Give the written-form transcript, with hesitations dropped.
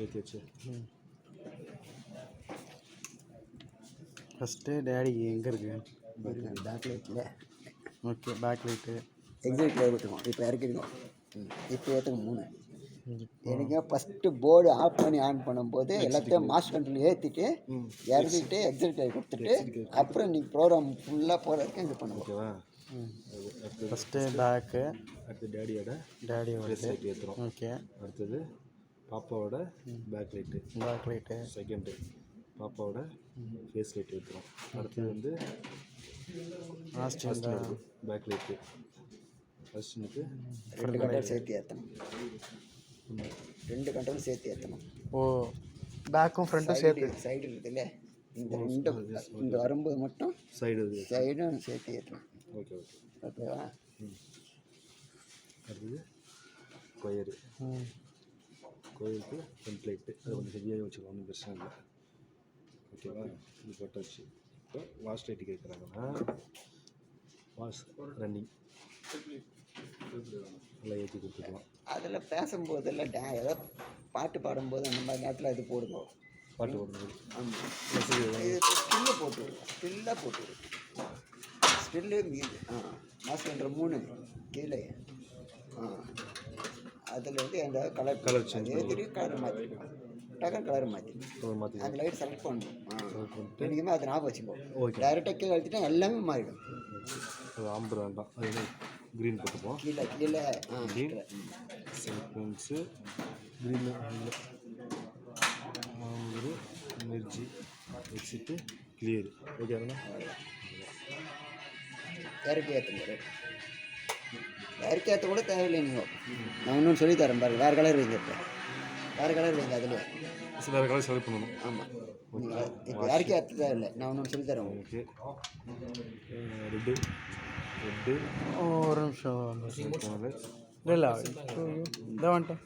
சேர்த்து வச்சு first daddy எங்கே இருக்கு? பேக் லைட்டில். ஓகே, பேக் லைட்டு எக்ஸிட்டில் ஏற்றுவோம். இப்போ இறக்கிடுவோம். இப்போ ஏற்றுங்க 3. எனக்கு ஃபஸ்ட்டு போர்டு ஆஃப் பண்ணி ஆன் பண்ணும்போது எல்லாத்தையும் மாஸ்டர் கண்ட்ரோல் ஏற்றிட்டு இறக்கிட்டு எக்ஸிட் கொடுத்துட்டு அப்புறம் நீங்கள் ப்ரோக்ராம் ஃபுல்லாக போகிறதுக்கு இது பண்ணுவோம். ஓகேவா? ஃபஸ்ட்டு பேக்கு, அடுத்து டேடியோட ஃபேஸ் லைட் ஏற்றுறோம். ஓகே. அடுத்தது பாப்பாவோட பேக் லைட்டு. செகண்டு பாப்பாவோட ஃபேஸ் லைட் ஏற்றுறோம். அடுத்தது வந்து பேக் லைட்டு. ஃபஸ்ட்டுனுக்கு 2 கண்ட்ரோல் சேர்த்து ஏற்றணும். 2 கண்ட்ரோல் சேர்த்து ஏற்றணும். ஓ, பேக்கும் ஃப்ரண்ட்டும் சேர்த்து. சைடு இருக்குல்ல, இந்த 2 இங்கே வரும்போது மட்டும் சைடும் சேர்த்து ஏற்றணும். ஓகே. ஓகேவா? அடுத்தது கோயிலுக்கு ஃப்ரண்ட் லைட்டு. அது கொஞ்சம் ஹெவியாக வச்சுக்கலாம், ஒன்றும் பிரச்சனை இல்லை. ஓகேவா? இது போட்டாச்சு. இப்போ வாஷ் லைட்டு கேட்குறாங்கன்னா வாஷ் ரன்னிங் நல்லா ஏற்றி கொடுத்துக்கலாம். அதில் பேசும்போதெல்லாம் ஏதோ பாட்டு பாடும்போது அந்த மாதிரி நேரத்தில் இது போடுங்க. பாட்டு போடும்போது ஆமாம், ஸ்டில்லாக போட்டு ஸ்டில்லு மீது மாஸ்டர் 3 கீழே அதில் வந்து அந்த கலர் சேஞ்ச் கலர் மாற்றிருக்கோம். டக்குன்னு கலர் மாற்றி அந்த லைட் செலக்ட் பண்ணணும். என்றைக்குமே அதை ஞாபகம் வச்சுப்போம். டைரெக்டாக கீழே அழுத்திட்டா எல்லாமே மாறிடும். அது ஆம்பர் வேண்டாம், அது க்ரீன் போட்டுப்போம். கீழே க்ரீன் சீக்வன்ஸு க்ரீன் ஆம்பரு மிர்ஜி எக்ஸிட்டு கிளியர். ஓகேங்களா? இறக்கி ஏற்ற கூட தேவையில்லை. நீங்கள் நான் இன்னொன்று சொல்லித்தரேன் பாருங்கள். வேறு கலர் வைங்க. இப்போ வேறு கலர் வைங்க. அதில் வேறு கலர் செலக்ட் பண்ணணும். ஆமாம், இப்போ இறக்கி ஏற்ற தேவையில்லை. நான் இன்னொன்று சொல்லித்தரேன். ஓகே. ரெட்டு ஒரு நிமிஷம். இல்லை இதை வந்துட்டேன்.